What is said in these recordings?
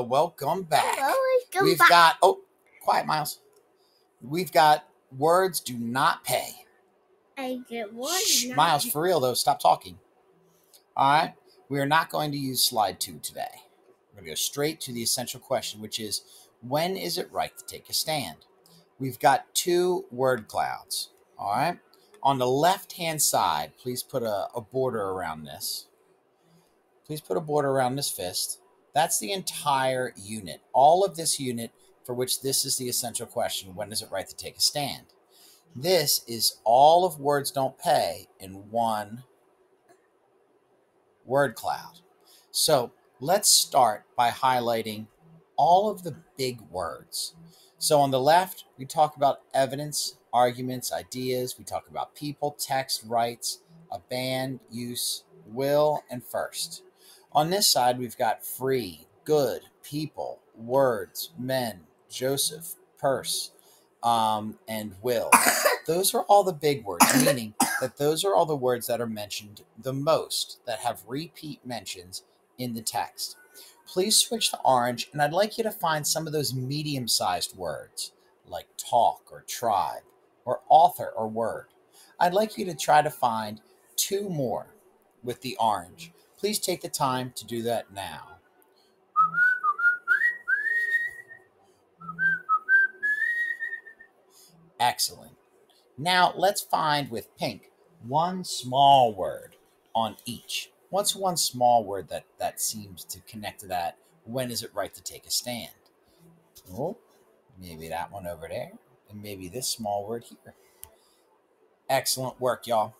Welcome back. Welcome We've back. got, quiet, Miles. We've got words do not pay. I get one. Shh, Not Miles, for real though, stop talking. All right. We are not going to use slide 2 today. We're going to go straight to the essential question, which is when is it right to take a stand? We've got two word clouds. All right. On the left hand side, please put a border around this. Please put a border around this fist. That's the entire unit. All of this unit for which this is the essential question. When is it right to take a stand? This is all of words don't pay in one word cloud. So let's start by highlighting all of the big words. So on the left, we talk about evidence, arguments, ideas. We talk about people, text, rights, aband, use, will, and first. On this side, we've got free, good, people, words, men, Joseph, purse, and will. Those are all the big words, meaning that those are all the words that are mentioned the most, that have repeat mentions in the text. Please switch to orange, and I'd like you to find some of those medium sized words like talk or tribe or author or word. I'd like you to try to find two more with the orange. Please take the time to do that now. Excellent. Now let's find with pink one small word on each. What's one small word that seems to connect to that? When is it right to take a stand? Oh, maybe that one over there, and maybe this small word here. Excellent work, y'all.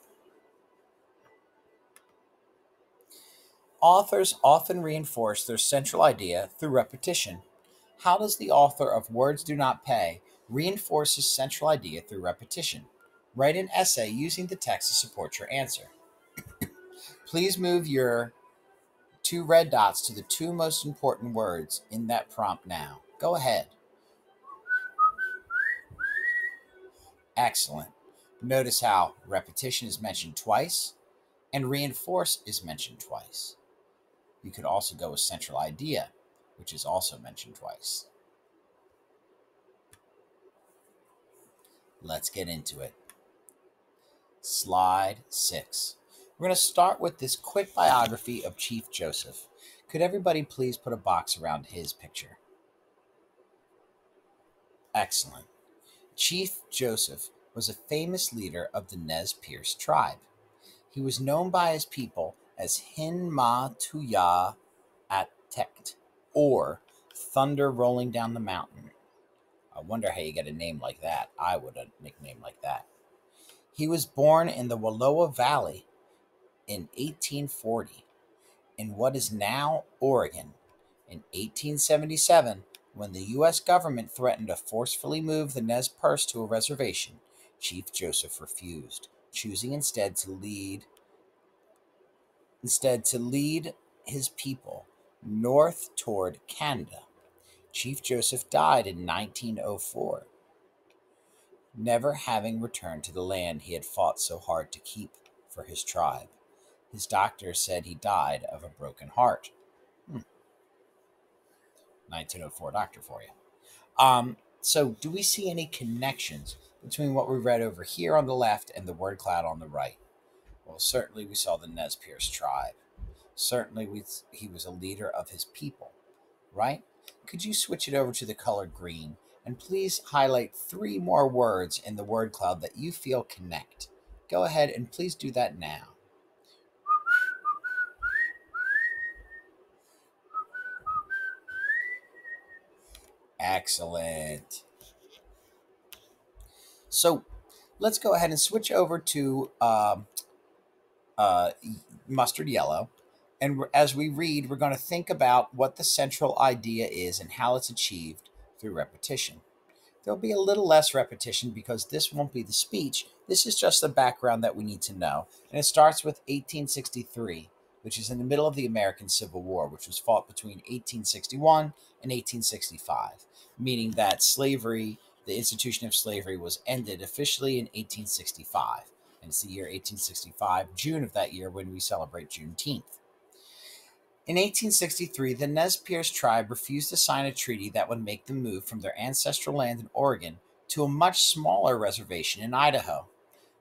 Authors often reinforce their central idea through repetition. How does the author of Words Do Not Pay reinforce his central idea through repetition? Write an essay using the text to support your answer. Please move your two red dots to the two most important words in that prompt now. Go ahead. Excellent. Notice how repetition is mentioned twice and reinforce is mentioned twice. You could also go with central idea, which is also mentioned twice. Let's get into it. Slide 6. We're going to start with this quick biography of Chief Joseph. Could everybody please put a box around his picture? Excellent. Chief Joseph was a famous leader of the Nez Perce tribe. He was known by his people as Hin Ma Tuya Atekt, or Thunder Rolling Down the Mountain. I wonder how you get a name like that. I would a nickname like that. He was born in the Wallowa Valley in 1840 in what is now Oregon. In 1877, when the U.S. government threatened to forcefully move the Nez Perce to a reservation, Chief Joseph refused, choosing instead to lead his people north toward Canada. Chief Joseph died in 1904, never having returned to the land he had fought so hard to keep for his tribe. His doctor said he died of a broken heart. 1904 doctor for you. So do we see any connections between what we read over here on the left and the word cloud on the right? Well, certainly we saw the Nez Perce tribe. Certainly he was a leader of his people, right? Could you switch it over to the color green and please highlight three more words in the word cloud that you feel connect? Go ahead and please do that now. Excellent. So let's go ahead and switch over to uh, mustard yellow. And as we read, we're going to think about what the central idea is and how it's achieved through repetition. There'll be a little less repetition because this won't be the speech. This is just the background that we need to know. And it starts with 1863, which is in the middle of the American Civil War, which was fought between 1861 and 1865, meaning that slavery, the institution of slavery, was ended officially in 1865. And it's the year 1865, June of that year, when we celebrate Juneteenth. In 1863, the Nez Perce tribe refused to sign a treaty that would make them move from their ancestral land in Oregon to a much smaller reservation in Idaho.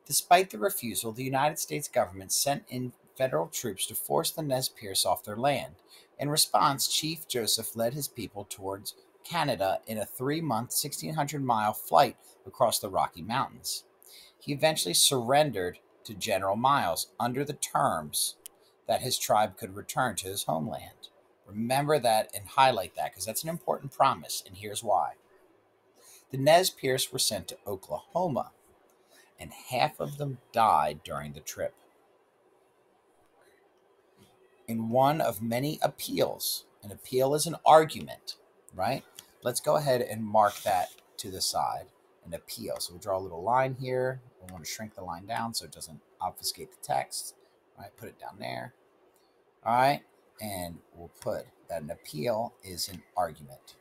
Despite the refusal, the United States government sent in federal troops to force the Nez Perce off their land. In response, Chief Joseph led his people towards Canada in a 3-month, 1,600-mile flight across the Rocky Mountains. He eventually surrendered to General Miles under the terms that his tribe could return to his homeland. Remember that and highlight that because that's an important promise, and here's why. The Nez Perce were sent to Oklahoma, and half of them died during the trip. In one of many appeals, an appeal is an argument, right? Let's go ahead and mark that to the side, an appeal. So we'll draw a little line here. We want to shrink the line down so it doesn't obfuscate the text. All right, put it down there. All right, and we'll put that an appeal is an argument.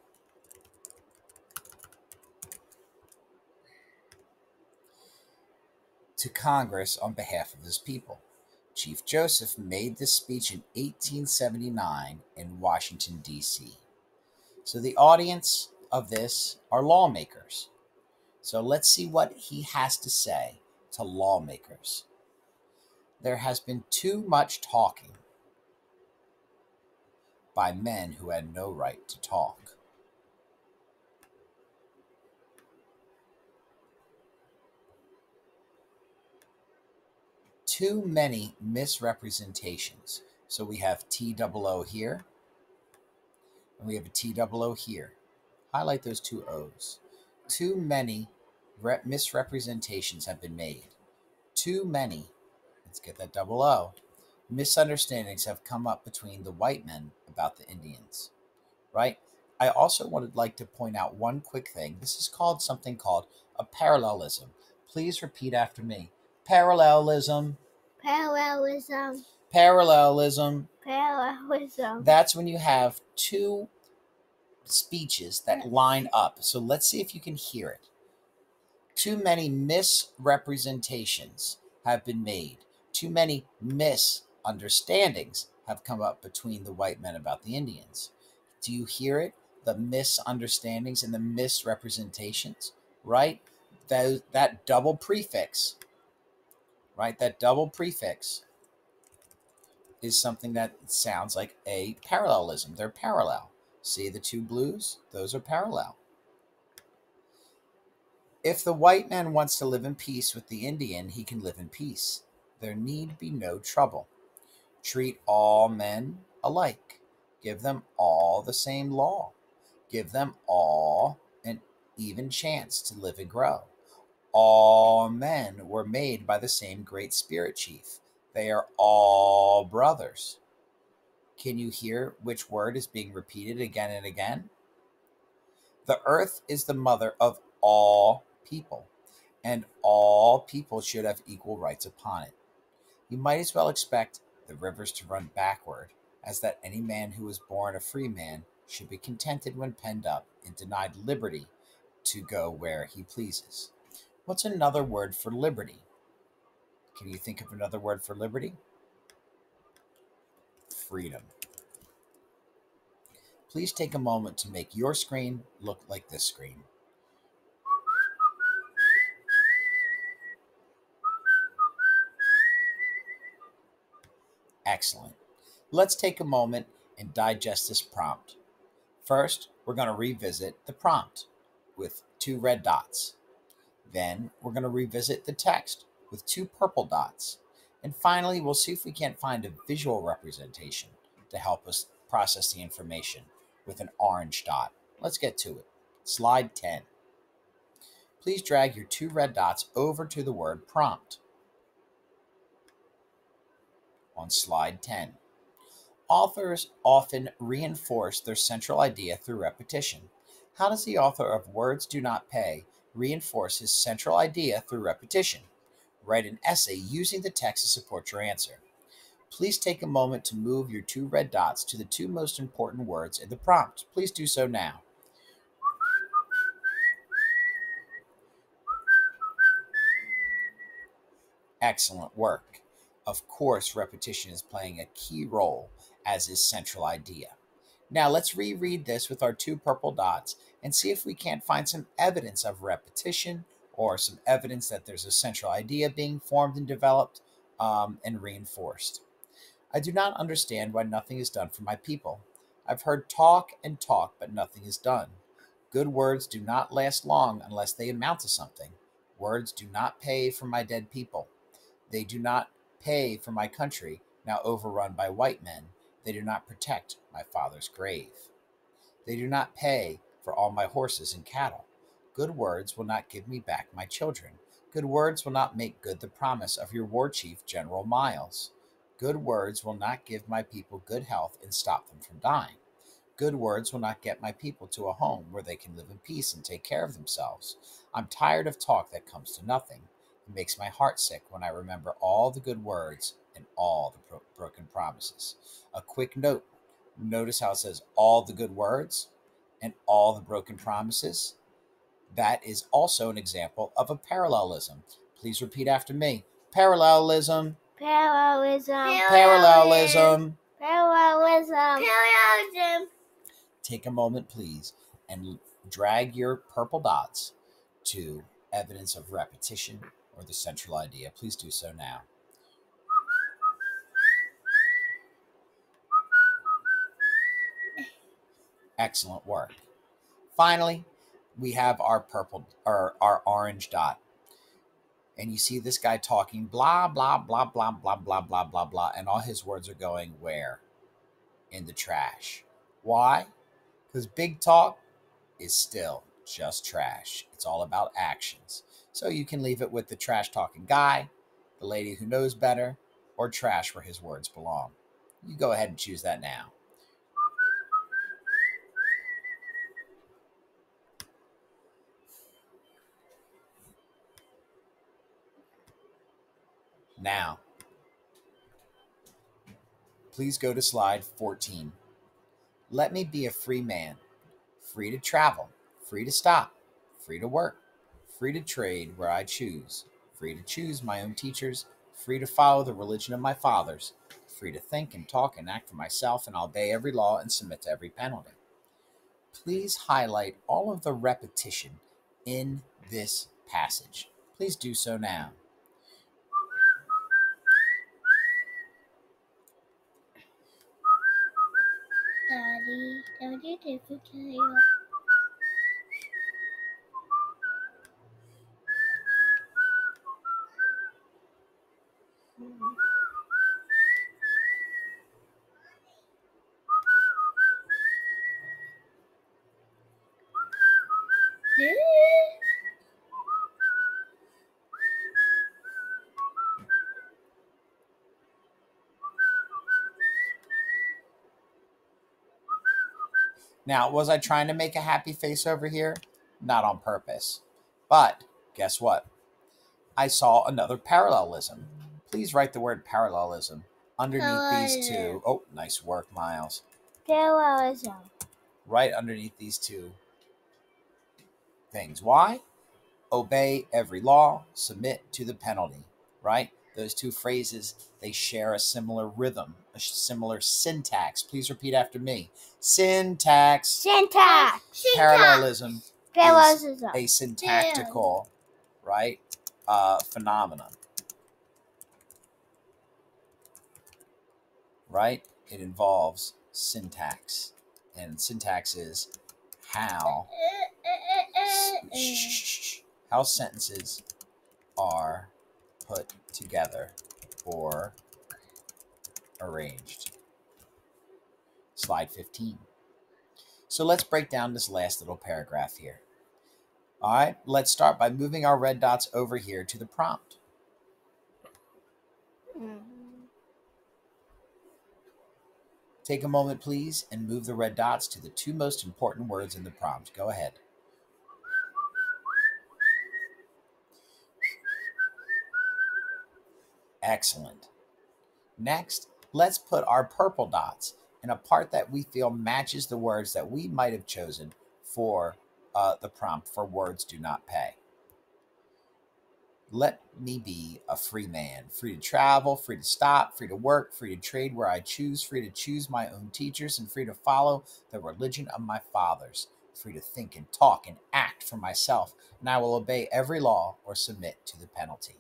To Congress on behalf of his people. Chief Joseph made this speech in 1879 in Washington, D.C. So the audience of this are lawmakers. So let's see what he has to say to lawmakers. There has been too much talking by men who had no right to talk. Too many misrepresentations. So we have TOO here, and we have a TOO here. Highlight those two O's. Too many misrepresentations have been made. Too many, let's get that double O, misunderstandings have come up between the white men about the Indians, right? I also would like to point out one quick thing. This is called something called a parallelism. Please repeat after me. Parallelism. Parallelism. Parallelism. Parallelism. That's when you have two speeches that line up. So let's see if you can hear it. Too many misrepresentations have been made. Too many misunderstandings have come up between the white men about the Indians. Do you hear it? The misunderstandings and the misrepresentations, right? That double prefix, right? That double prefix is something that sounds like a parallelism. They're parallel. See the two blues? Those are parallel. If the white man wants to live in peace with the Indian, he can live in peace. There need be no trouble. Treat all men alike. Give them all the same law. Give them all an even chance to live and grow. All men were made by the same great spirit chief. They are all brothers. Can you hear which word is being repeated again and again? The earth is the mother of all people, and all people should have equal rights upon it. You might as well expect the rivers to run backward, as that any man who was born a free man should be contented when penned up and denied liberty to go where he pleases. What's another word for liberty? Can you think of another word for liberty? Freedom. Please take a moment to make your screen look like this screen. Excellent. Let's take a moment and digest this prompt. First, we're going to revisit the prompt with 2 red dots. Then we're going to revisit the text with 2 purple dots. And finally, we'll see if we can't find a visual representation to help us process the information with an orange dot. Let's get to it. Slide 10. Please drag your 2 red dots over to the word prompt. On slide 10. Authors often reinforce their central idea through repetition. How does the author of Words Do Not Pay reinforce his central idea through repetition? Write an essay using the text to support your answer. Please take a moment to move your 2 red dots to the 2 most important words in the prompt. Please do so now. Excellent work. Of course, repetition is playing a key role as his central idea. Now let's reread this with our 2 purple dots and see if we can't find some evidence of repetition or some evidence that there's a central idea being formed and developed and reinforced. I do not understand why nothing is done for my people. I've heard talk and talk, but nothing is done. Good words do not last long unless they amount to something. Words do not pay for my dead people. They do not pay for my country, now overrun by white men. They do not protect my father's grave. They do not pay for all my horses and cattle. Good words will not give me back my children. Good words will not make good the promise of your war chief, General Miles. Good words will not give my people good health and stop them from dying. Good words will not get my people to a home where they can live in peace and take care of themselves. I'm tired of talk that comes to nothing. It makes my heart sick when I remember all the good words and all the broken promises. A quick note. Notice how it says all the good words and all the broken promises. That is also an example of a parallelism. Please repeat after me. Parallelism. Parallelism. Parallelism. Parallelism. Parallelism. Take a moment, please, and drag your purple dots to evidence of repetition or the central idea. Please do so now. Excellent work. Finally, we have our purple or our orange dot. And you see this guy talking blah, blah, blah, blah, blah, blah, blah, blah, blah. And all his words are going where? In the trash. Why? Because big talk is still just trash. It's all about actions. So you can leave it with the trash talking guy, the lady who knows better, or trash where his words belong. You go ahead and choose that now. Now, please go to slide 14. Let me be a free man, free to travel, free to stop, free to work, free to trade where I choose, free to choose my own teachers, free to follow the religion of my fathers, free to think and talk and act for myself and obey every law and submit to every penalty. Please highlight all of the repetition in this passage. Please do so now. Daddy, if you can Now, was I trying to make a happy face over here? Not on purpose. But guess what? I saw another parallelism. Please write the word parallelism underneath these two. Oh, nice work, Miles. Parallelism. Right underneath these two things. Why? Obey every law, submit to the penalty, right? Those two phrases, they share a similar rhythm, a similar syntax. Please repeat after me. Syntax. Syntax. Parallelism Parallelism. is a syntactical, right, phenomenon, right? It involves syntax. And syntax is how sentences are put together or arranged. Slide 15. So let's break down this last little paragraph here. All right, let's start by moving our red dots over here to the prompt. Take a moment, please, and move the red dots to the 2 most important words in the prompt. Go ahead. Excellent. Next, let's put our purple dots in a part that we feel matches the words that we might have chosen for the prompt for words do not pay. Let me be a free man, free to travel, free to stop, free to work, free to trade where I choose, free to choose my own teachers, and free to follow the religion of my fathers, free to think and talk and act for myself, and I will obey every law or submit to the penalty.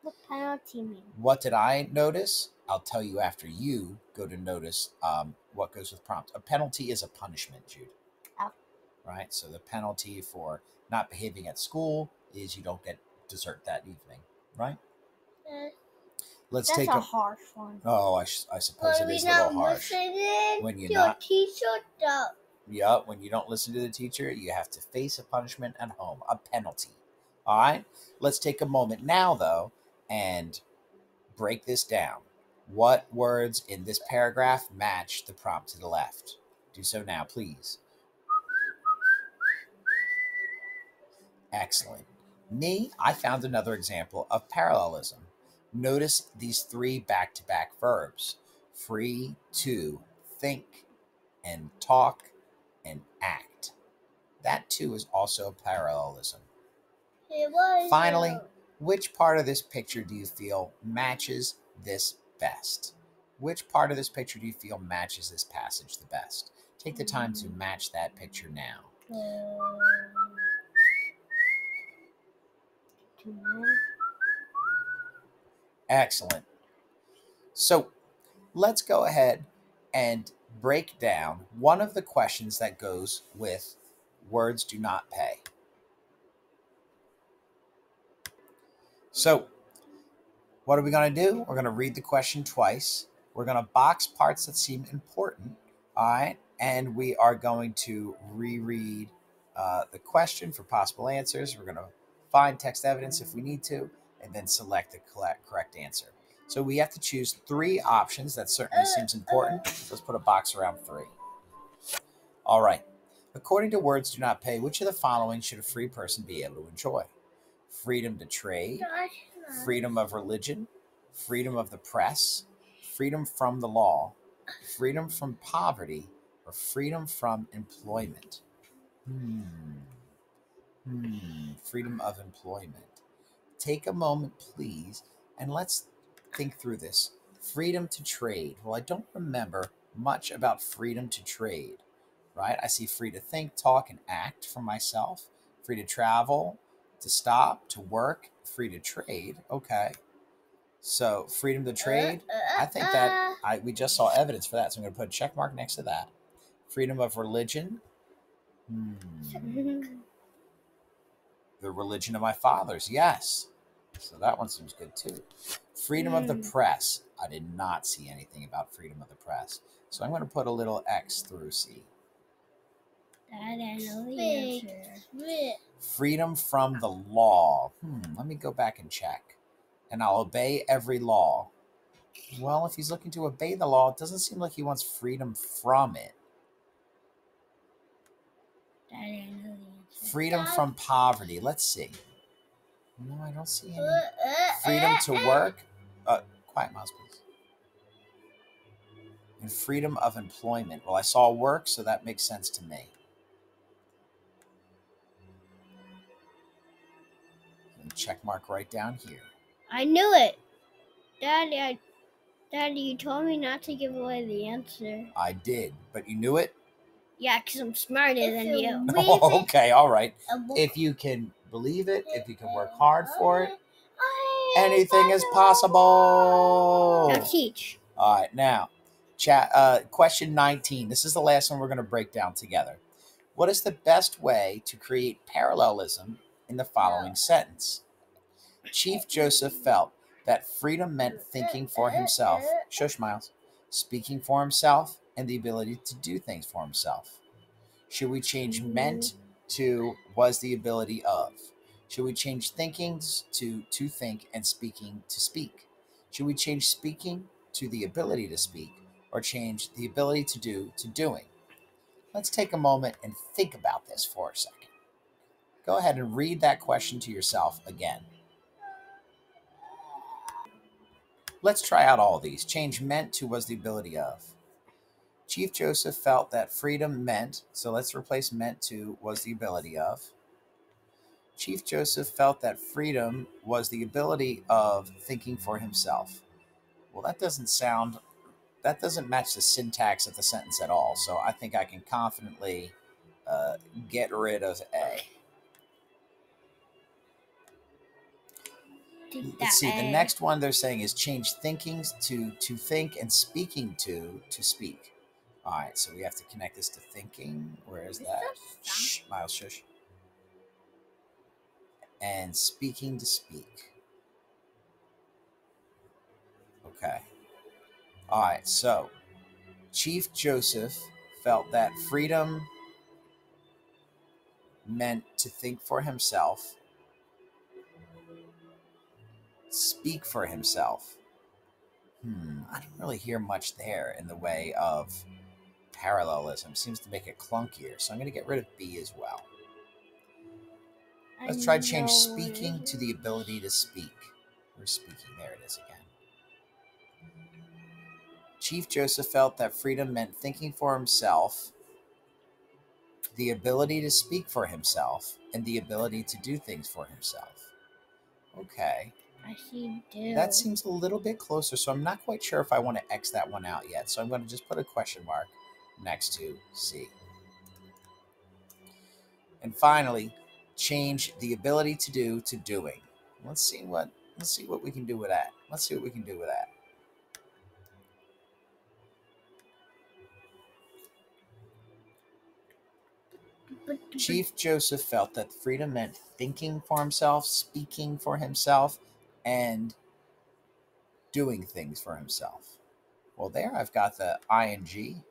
What penalty mean? What did I notice? I'll tell you after you go to notice what goes with prompt. A penalty is a punishment, Jude. Oh. Right? So the penalty for not behaving at school is you don't get dessert that evening, right? Let's That's take a harsh one. Oh, I suppose it is a little harsh. When you're not teacher, though. Yeah, when you don't listen to the teacher, you have to face a punishment at home, a penalty. All right? Let's take a moment now, though, and break this down. What words in this paragraph match the prompt to the left? Do so now, please. Excellent. Me, I found another example of parallelism. Notice these three back-to-back verbs. Free to think and talk and act. That too is also parallelism. Finally, which part of this picture do you feel matches this best? Which part of this picture do you feel matches this passage the best? Take the time to match that picture now. Excellent. So let's go ahead and break down one of the questions that goes with words do not pay. So what are we going to do? We're going to read the question twice. We're going to box parts that seem important, all right? And we are going to reread the question for possible answers. We're going to find text evidence if we need to, and then select the correct answer. So we have to choose three options. That certainly seems important. So let's put a box around 3. All right. According to words do not pay, which of the following should a free person be able to enjoy? Freedom to trade, freedom of religion, freedom of the press, freedom from the law, freedom from poverty, or freedom from employment? Freedom of employment. Take a moment, please, and let's think through this. Freedom to trade. Well, I don't remember much about freedom to trade, right? I see free to think, talk, and act for myself, free to travel, to stop, to work, free to trade. Okay. So freedom to trade, I think that we just saw evidence for that. So I'm going to put a check mark next to that. Freedom of religion. The religion of my fathers. Yes. So that one seems good too. Freedom of the press. I did not see anything about freedom of the press. So I'm going to put a little X through C. I know the answer. Freedom from the law. Let me go back and check. And I'll obey every law. Well, if he's looking to obey the law, it doesn't seem like he wants freedom from it. I know the answer. Freedom from poverty. Let's see. No, I don't see any. Freedom to work. Quiet, mouse, please. And freedom of employment. Well, I saw work, so that makes sense to me. Check mark right down here. I knew it. Daddy, you told me not to give away the answer. I did, but you knew it? Yeah, because I'm smarter than you. Oh, okay, all right. If you can believe it, if you can work hard for it, anything is possible. Now teach. All right, now, question 19. This is the last one we're going to break down together. What is the best way to create parallelism in the following sentence? Chief Joseph felt that freedom meant thinking for himself. Shush, Miles. Speaking for himself and the ability to do things for himself. Should we change meant to was the ability of? Should we change thinking to think and speaking to speak? Should we change speaking to the ability to speak or change the ability to do to doing? Let's take a moment and think about this for a second. Go ahead and read that question to yourself again. Let's try out all these. Change meant to was the ability of. Chief Joseph felt that freedom meant, so let's replace meant to was the ability of. Chief Joseph felt that freedom was the ability of thinking for himself. Well, that doesn't match the syntax of the sentence at all. So I think I can confidently get rid of A. Let's see. The next one they're saying is change thinking to think and speaking to speak. All right, so we have to connect this to thinking. Where is that? Shh, Miles, shush. And speaking to speak. Okay. All right, so Chief Joseph felt that freedom meant to think for himself, speak for himself. I don't really hear much there in the way of parallelism. Seems to make it clunkier, so I'm going to get rid of B as well. Let's try to change speaking to the ability to speak. Where's speaking? There it is again. Chief Joseph felt that freedom meant thinking for himself, the ability to speak for himself, and the ability to do things for himself. Okay. I see do. That seems a little bit closer, so I'm not quite sure if I want to X that one out yet. So I'm going to just put a question mark next to C. And finally, change the ability to do to doing. Let's see what we can do with that. Let's see what we can do with that. Chief Joseph felt that freedom meant thinking for himself, speaking for himself, and doing things for himself. Well, there I've got the ing.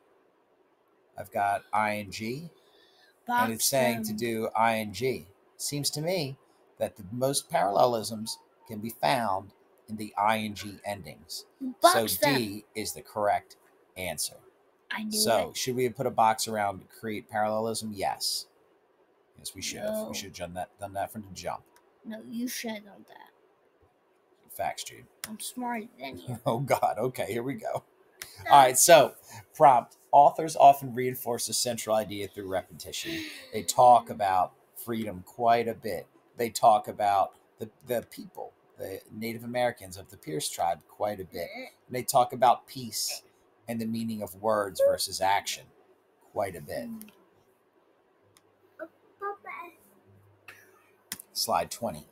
I've got ing, and it's saying to do ing. Seems to me that the most parallelisms can be found in the ing endings. So D is the correct answer. I knew So it. should we have put a box around to create parallelism? Yes. Yes, we should have. No. We should have done that from the jump. No, you should have done that. Facts, Jude. I'm smarter than you. Oh, God. Okay, here we go. All right, so prompt. Authors often reinforce the central idea through repetition. They talk about freedom quite a bit. They talk about the people, the Native Americans of the Pierce tribe quite a bit. And they talk about peace and the meaning of words versus action quite a bit. Slide 20.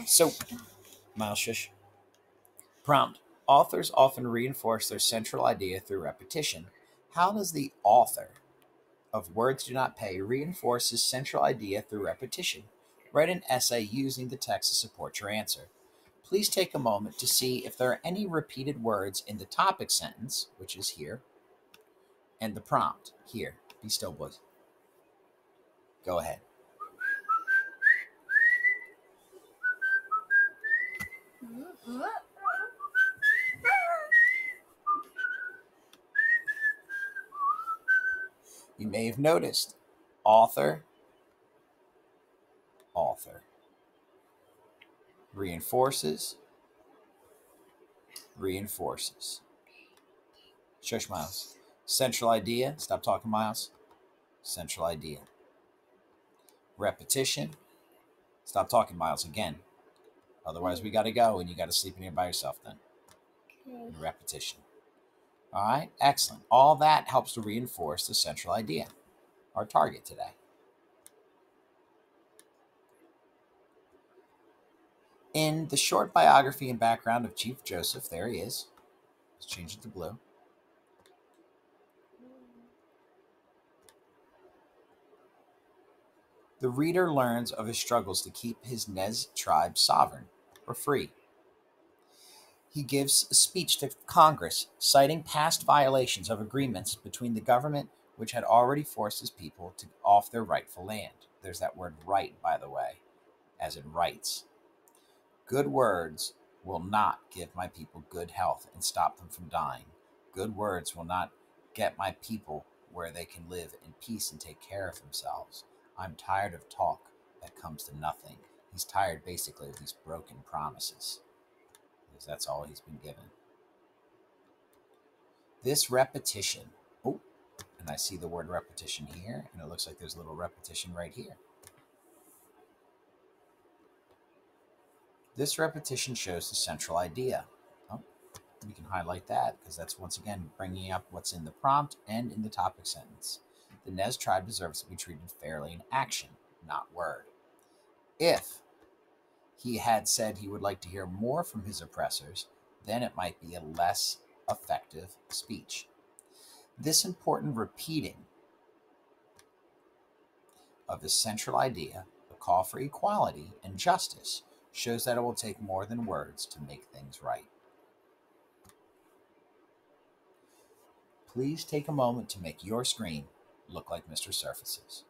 So, Miles, shush. Prompt. Authors often reinforce their central idea through repetition. How does the author of Words Do Not Pay reinforce his central idea through repetition? Write an essay using the text to support your answer. Please take a moment to see if there are any repeated words in the topic sentence, which is here, and the prompt here. Be still, boys. Go ahead. You may have noticed author, author. Reinforces, reinforces. Shush, Miles. Central idea. Stop talking, Miles. Central idea. Repetition. Stop talking, Miles, again. Otherwise, we got to go, and you got to sleep in here by yourself then. Okay. And repetition. All right, excellent. All that helps to reinforce the central idea, our target today. In the short biography and background of Chief Joseph, there he is. Let's change it to blue. The reader learns of his struggles to keep his Nez tribe sovereign or free. He gives a speech to Congress citing past violations of agreements between the government, which had already forced his people to off their rightful land. There's that word right, by the way, as in rights. Good words will not give my people good health and stop them from dying. Good words will not get my people where they can live in peace and take care of themselves. I'm tired of talk that comes to nothing. He's tired, basically, of these broken promises, because that's all he's been given. This repetition, oh, and I see the word repetition here, and it looks like there's a little repetition right here. This repetition shows the central idea. Oh, we can highlight that because that's once again bringing up what's in the prompt and in the topic sentence. The Nez tribe deserves to be treated fairly in action, not word. If he had said he would like to hear more from his oppressors, then it might be a less effective speech. This important repeating of the central idea, the call for equality and justice, shows that it will take more than words to make things right. Please take a moment to make your screen look like Mr. Surface's.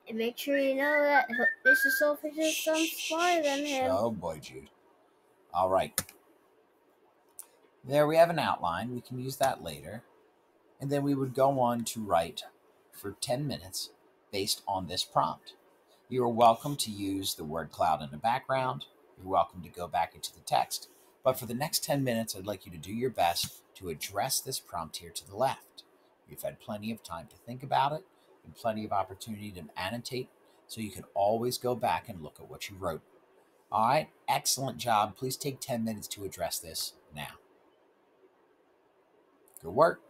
And make sure you know that Mr. Surface is smarter than him. Oh boy, Jude. All right. There we have an outline. We can use that later. And then we would go on to write for 10 minutes based on this prompt. You are welcome to use the word cloud in the background. You're welcome to go back into the text. But for the next 10 minutes, I'd like you to do your best to address this prompt here to the left. You've had plenty of time to think about it and plenty of opportunity to annotate, so you can always go back and look at what you wrote. All right, excellent job. Please take 10 minutes to address this now. Good work.